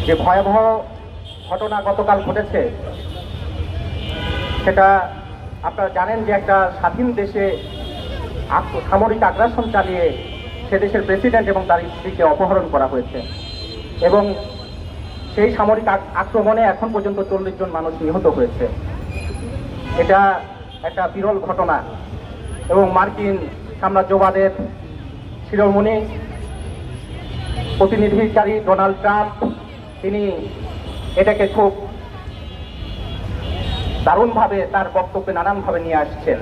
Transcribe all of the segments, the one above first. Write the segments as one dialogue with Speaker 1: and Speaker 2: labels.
Speaker 1: যে ভয়াবহ ঘটনা গতকাল ঘটেছে সেটা আপনারা জানেন যে একটা স্বাধীন দেশে সামরিক আগ্রাসন চালিয়ে সে দেশের প্রেসিডেন্ট এবং তার স্ত্রীকে অপহরণ করা হয়েছে এবং সেই সামরিক আক্রমণে এখন পর্যন্ত 40 জন মানুষ নিহত হয়েছে। এটা একটা বিরল ঘটনা এবং মার্কিন সাম্রাজ্যবাদের শিরোমণি প্রতিনিধিকারী ডোনাল্ড ট্রাম্প তিনি এটাকে খুব দারুণভাবে তার বক্তব্যে নানানভাবে নিয়ে আসছেন।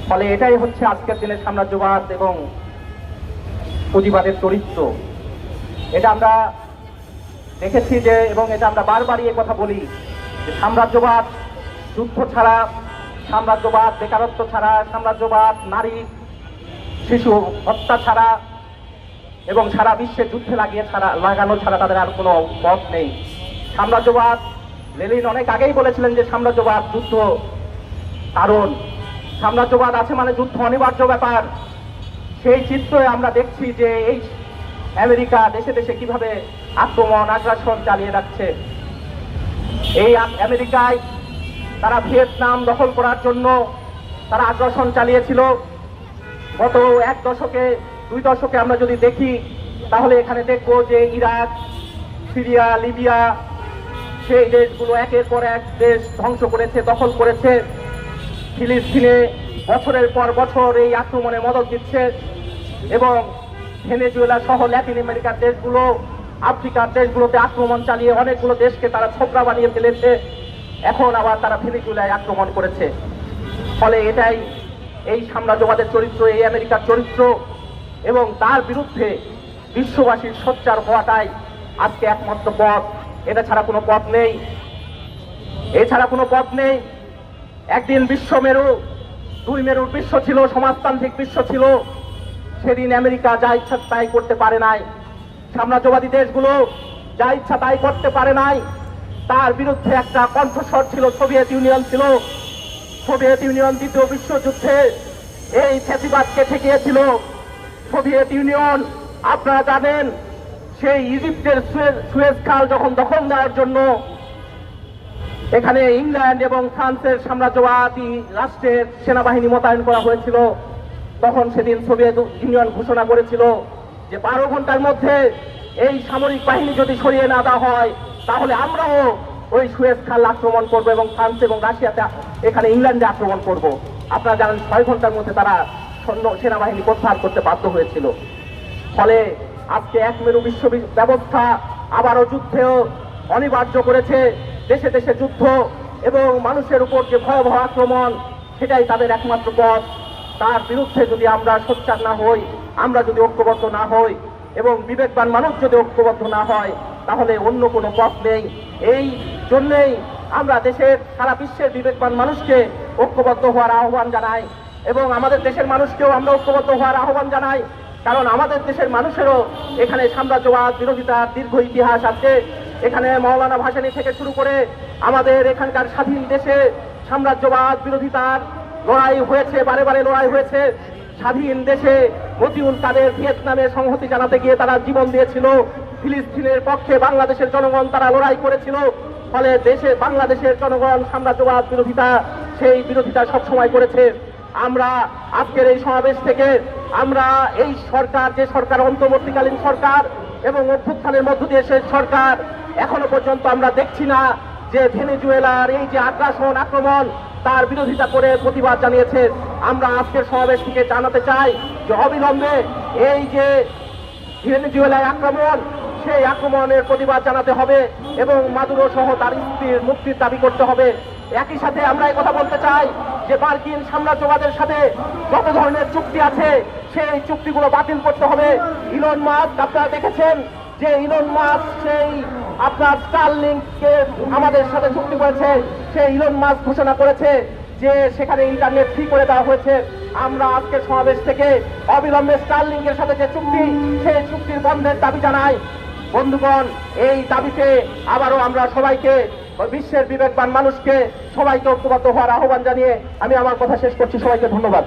Speaker 1: ফলে এটাই হচ্ছে আজকের দিনের সাম্রাজ্যবাদ এবং পুঁজিবাদের চরিত্র। এটা আমরা দেখেছি যে এবং এটা আমরা বারবারই এই কথা বলি যে সাম্রাজ্যবাদ যুদ্ধ ছাড়া, সাম্রাজ্যবাদ বেকারত্ব ছাড়া, সাম্রাজ্যবাদ নারী শিশু হত্যা ছাড়া এবং সারা বিশ্বে যুদ্ধে লাগানো ছাড়া তাদের আর কোনো পথ নেই। সাম্রাজ্যবাদ, লেনিন অনেক আগেই বলেছিলেন যে সাম্রাজ্যবাদ যুদ্ধ কারণ, সাম্রাজ্যবাদ আছে মানে যুদ্ধ অনিবার্য ব্যাপার। সেই চিত্রে আমরা দেখছি যে এই আমেরিকা দেশে দেশে কিভাবে আক্রমণ আগ্রাসন চালিয়ে যাচ্ছে। এই আমেরিকায় তারা ভিয়েতনাম দখল করার জন্য তারা আগ্রাসন চালিয়েছিল। গত 1 দশকে 2 দশকে আমরা যদি দেখি তাহলে এখানে দেখবো যে ইরাক, সিরিয়া, লিবিয়া সেই দেশগুলো একের পর এক দেশ ধ্বংস করেছে, দখল করেছে। ফিলিস্তিনে বছরের পর বছর এই আক্রমণে মদত দিচ্ছে এবং ভেনেজুয়েলা সহ ল্যাটিন আমেরিকার দেশগুলো, আফ্রিকার দেশগুলোতে আক্রমণ চালিয়ে অনেকগুলো দেশকে তারা ছোকরা বানিয়ে ফেলেছে। এখন আবার তারা ভেনেজুয়েলায় আক্রমণ করেছে। ফলে এটাই এই সাম্রাজ্যবাদের চরিত্র, এই আমেরিকার চরিত্র এবং তার বিরুদ্ধে বিশ্ববাসীর সোচ্চার হওয়াটাই আজকে একমাত্র পথ। এটা ছাড়া কোনো পথ নেই, এছাড়া কোনো পথ নেই। একদিন বিশ্ব মেরু, 2 মেরুর বিশ্ব ছিল, সমাজতান্ত্রিক বিশ্ব ছিল। সেদিন আমেরিকা যা ইচ্ছা তাই করতে পারে নাই, সাম্রাজ্যবাদী দেশগুলো যা ইচ্ছা তাই করতে পারে নাই। তার বিরুদ্ধে একটা কণ্ঠস্বর ছিল, সোভিয়েত ইউনিয়ন ছিল। সোভিয়েত ইউনিয়ন দ্বিতীয় বিশ্বযুদ্ধে এই ফ্যাসিবাদকে ঠেকিয়েছিল। সোভিয়েত ইউনিয়ন আপনারা জানেন সেই ইজিপ্টের সুয়েজ খাল যখন দখল দেওয়ার জন্য এখানে ইংল্যান্ড এবং ফ্রান্সের সাম্রাজ্যবাদী রাষ্ট্রের সেনাবাহিনী মোতায়েন করা হয়েছিল, তখন সেদিন সোভিয়েত ইউনিয়ন ঘোষণা করেছিল যে 12 ঘন্টার মধ্যে এই সামরিক বাহিনী যদি সরিয়ে না দেওয়া হয় তাহলে আমরাও ওই সুয়েজ খাল আক্রমণ করবো এবং ফ্রান্স এবং রাশিয়াতে এখানে ইংল্যান্ডে আক্রমণ করব। আপনারা জানেন 6 ঘন্টার মধ্যে তারা সেনাবাহিনী প্রত্যাহার করতে বাধ্য হয়েছিল। ফলে আজকে এক মেরু বিশ্ব ব্যবস্থা আবারও যুদ্ধেও অনিবার্য করেছে। দেশে দেশে যুদ্ধ এবং মানুষের উপর যে ভয়াবহ আক্রমণ, সেটাই তাদের একমাত্র পথ। তার বিরুদ্ধে যদি আমরা সোচ্চার না হই, আমরা যদি ঐক্যবদ্ধ না হই এবং বিবেকবান মানুষ যদি ঐক্যবদ্ধ না হয় তাহলে অন্য কোনো পথ নেই। এই জন্যেই আমরা দেশের সারা বিশ্বের বিবেকবান মানুষকে ঐক্যবদ্ধ হওয়ার আহ্বান জানাই এবং আমাদের দেশের মানুষকেও আমরা ঐক্যবদ্ধ হওয়ার আহ্বান জানাই। কারণ আমাদের দেশের মানুষেরও এখানে সাম্রাজ্যবাদ বিরোধিতার দীর্ঘ ইতিহাস আছে। এখানে মওলানা ভাসানী থেকে শুরু করে আমাদের এখানকার স্বাধীন দেশে সাম্রাজ্যবাদ বিরোধিতার লড়াই হয়েছে, বারে বারে লড়াই হয়েছে। স্বাধীন দেশে মতিউল কাদের ভিয়েতনামে সংহতি জানাতে গিয়ে তারা জীবন দিয়েছিল। ফিলিস্তিনের পক্ষে বাংলাদেশের জনগণ তারা লড়াই করেছিল। ফলে দেশে বাংলাদেশের জনগণ সাম্রাজ্যবাদ বিরোধিতা, সেই বিরোধিতা সবসময় করেছে। আমরা আজকের এই সমাবেশ থেকে আমরা এই সরকার, যে সরকার অন্তর্বর্তীকালীন সরকার এবং অভ্যুত্থানের মধ্য দিয়ে সে সরকার, এখনো পর্যন্ত আমরা দেখছি না যে ভেনেজুয়েলার এই যে আক্রমণ তার বিরোধিতা করে প্রতিবাদ জানিয়েছে। আমরা আজকের সমাবেশ থেকে জানাতে চাই যে অবিলম্বে এই যে ভেনেজুয়েলায় আক্রমণ, সেই আক্রমণের প্রতিবাদ জানাতে হবে এবং মাদুরো সহ তার স্ত্রীর মুক্তির দাবি করতে হবে। একই সাথে আমরা এই কথা বলতে চাই যে মার্কিন সাম্রাজ্যবাদের সাথে যত ধরনের চুক্তি আছে সেই চুক্তিগুলো বাতিল করতে হবে। ইলন মাস্ক, আপনারা দেখেছেন যে ইলন মাস্ক সেই আপনার স্টারলিংককে আমাদের সাথে চুক্তি করেছে। সেই ইলন মাস্ক ঘোষণা করেছে যে সেখানে ইন্টারনেট ফ্রি করে দেওয়া হয়েছে। আমরা আজকের সমাবেশ থেকে অবিলম্বে স্টারলিংকের সাথে যে চুক্তি, সেই চুক্তির বন্ধের দাবি জানাই। বন্ধুগণ, এই দাবিতে আবারও আমরা সবাইকে, বিশ্বের বিবেকবান মানুষকে সবাইকে ঐক্যবদ্ধ হওয়ার আহ্বান জানিয়ে আমি আমার কথা শেষ করছি। সবাইকে ধন্যবাদ।